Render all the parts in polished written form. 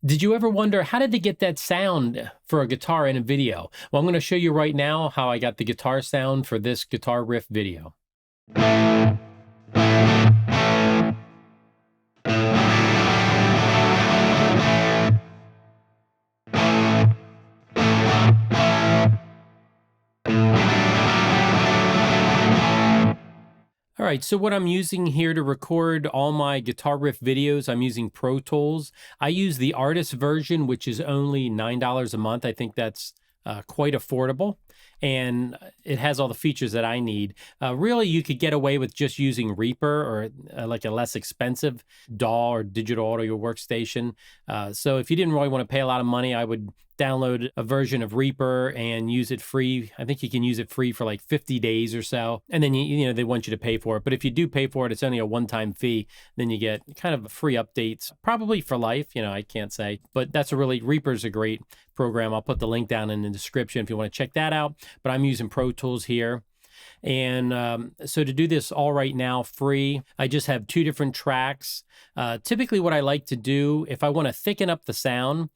Did you ever wonder how did they get that sound for a guitar in a video? Well, I'm going to show you right now how I got the guitar sound for this guitar riff video. All right, so what I'm using here to record all my guitar riff videos, I'm using Pro Tools. I use the artist version, which is only $9 a month. I think that's quite affordable, and it has all the features that I need. Really, you could get away with just using Reaper or like a less expensive DAW or digital audio workstation. So if you didn't really want to pay a lot of money, I would download a version of Reaper and use it free. I think you can use it free for like 50 days or so. And then, you know, they want you to pay for it. But if you do pay for it, it's only a one-time fee. Then you get kind of free updates, probably for life. You know, I can't say. But Reaper's a great program. I'll put the link down in the description if you want to check that out. But I'm using Pro Tools here. And so to do this all right now free, I just have two different tracks. Typically what I like to do, if I want to thicken up the sound,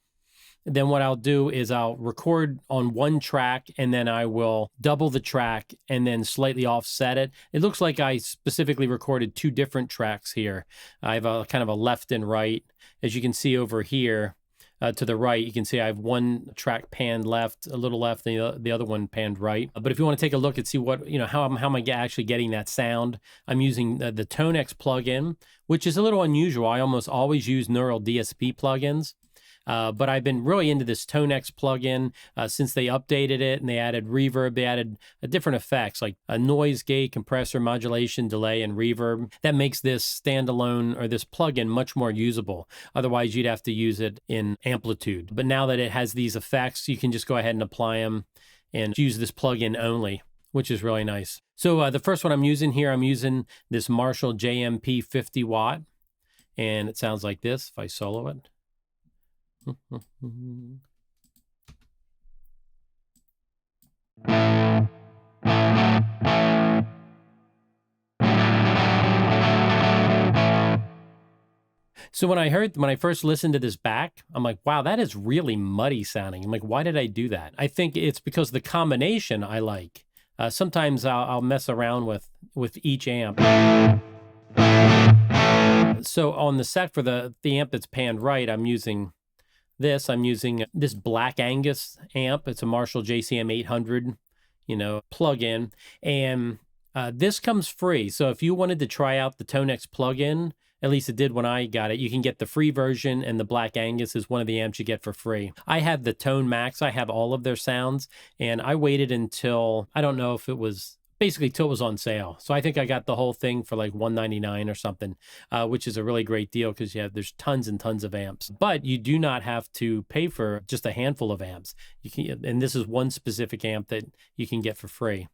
then what I'll do is I'll record on one track and then I will double the track and then slightly offset it. It looks like I specifically recorded two different tracks here. I have a kind of a left and right. As you can see over here to the right, you can see I have one track panned left, a little left, and the other one panned right. But if you want to take a look and see what, you know, how am I actually getting that sound, I'm using the Tonex plugin, which is a little unusual. I almost always use Neural DSP plugins. But I've been really into this Tonex plugin since they updated it and they added reverb. They added different effects like a noise gate, compressor, modulation, delay, and reverb. That makes this standalone or this plugin much more usable. Otherwise, you'd have to use it in Amplitude. But now that it has these effects, you can just go ahead and apply them and use this plugin only, which is really nice. So the first one I'm using here, I'm using this Marshall JMP 50 watt. And it sounds like this if I solo it. So when I first listened to this back, I'm like, wow, that is really muddy sounding. I'm like, why did I do that? I think it's because the combination I like. Sometimes I'll mess around with each amp. So on the set for the amp that's panned right, I'm using this Black Angus amp. It's a Marshall JCM 800, you know, plug-in. And this comes free. So if you wanted to try out the Tonex plug-in, at least it did when I got it, you can get the free version, and the Black Angus is one of the amps you get for free. I have the Tone Max. I have all of their sounds, and I waited until, I don't know if it was, basically till it was on sale. So I think I got the whole thing for like $199 or something, which is a really great deal because there's tons and tons of amps. But you do not have to pay for just a handful of amps. You can, and this is one specific amp that you can get for free.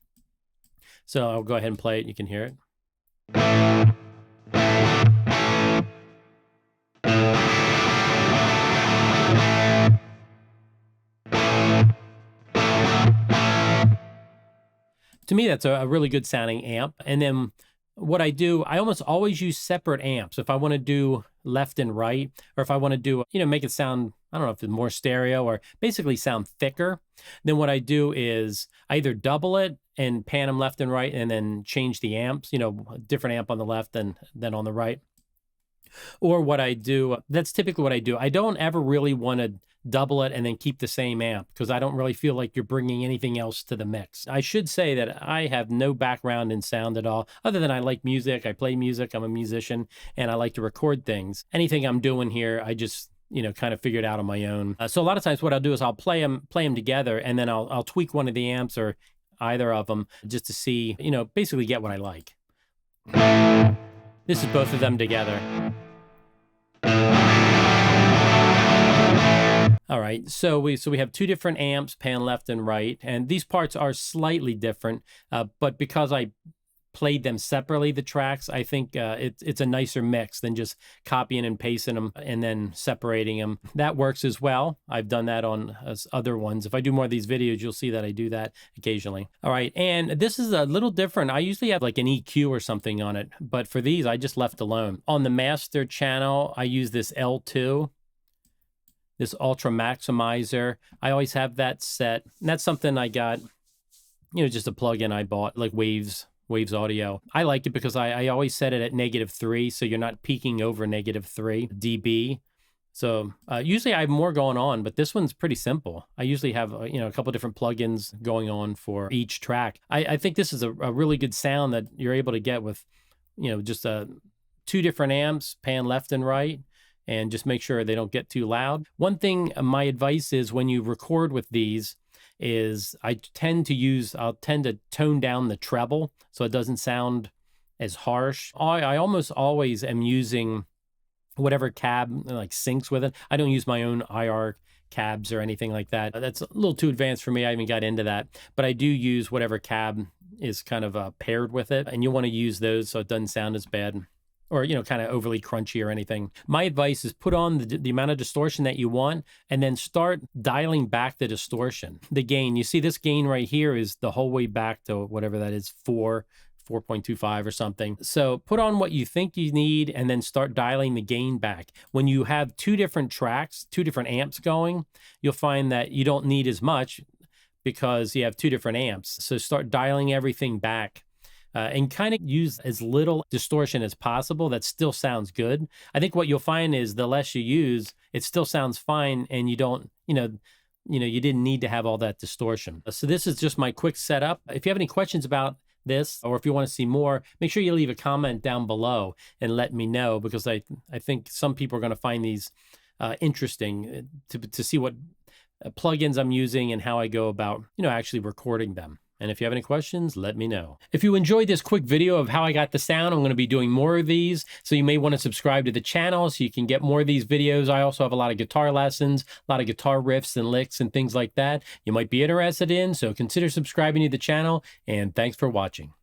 So I'll go ahead and play it. You can hear it. To me, that's a really good sounding amp. And then what I do, I almost always use separate amps. If I want to do left and right, or if I want to do, you know, make it sound, I don't know if it's more stereo or basically sound thicker, then what I do is I either double it and pan them left and right and then change the amps, you know, a different amp on the left than on the right. Or what I do, that's typically what I do. I don't ever really want to double it and then keep the same amp because I don't really feel like you're bringing anything else to the mix. I should say that I have no background in sound at all, other than I like music. I play music. I'm a musician and I like to record things. Anything I'm doing here, I just, you know, kind of figured out on my own. So a lot of times what I'll do is I'll play them together, and then I'll tweak one of the amps or either of them just to see, you know, basically get what I like. This is both of them together. All right, so we have two different amps, pan left and right, and these parts are slightly different, but because I played them separately, the tracks, I think it's a nicer mix than just copying and pasting them and then separating them. That works as well. I've done that on other ones. If I do more of these videos, you'll see that I do that occasionally. All right, and this is a little different. I usually have like an EQ or something on it, but for these, I just left alone. On the master channel, I use this L2. this Ultra Maximizer. I always have that set. And that's something I got, just a plug-in I bought, like Waves Audio. I like it because I always set it at -3, so you're not peaking over -3 dB. So usually I have more going on, but this one's pretty simple. I usually have a couple different plugins going on for each track. I think this is a really good sound that you're able to get with just 2 different amps pan left and right, and just make sure they don't get too loud. One thing, my advice is when you record with these is I'll tend to tone down the treble so it doesn't sound as harsh. I almost always am using whatever cab like syncs with it. I don't use my own IR cabs or anything like that. That's a little too advanced for me. I haven't got into that, but I do use whatever cab is kind of paired with it, and you want to use those so it doesn't sound as bad or kind of overly crunchy or anything. My advice is put on the amount of distortion that you want, and then start dialing back the distortion. The gain, you see this gain right here is the whole way back to whatever that is, 4.25 or something. So put on what you think you need and then start dialing the gain back. When you have 2 different tracks, 2 different amps going, you'll find that you don't need as much because you have 2 different amps. So start dialing everything back. And kind of use as little distortion as possible. That still sounds good. I think what you'll find is the less you use, it still sounds fine, and you don't, you didn't need to have all that distortion. So this is just my quick setup. If you have any questions about this, or if you want to see more, make sure you leave a comment down below and let me know, because I think some people are going to find these interesting to see what plugins I'm using and how I go about, actually recording them. And if you have any questions, let me know. If you enjoyed this quick video of how I got the sound, I'm going to be doing more of these. So you may want to subscribe to the channel so you can get more of these videos. I also have a lot of guitar lessons, a lot of guitar riffs and licks and things like that you might be interested in. So consider subscribing to the channel, and thanks for watching.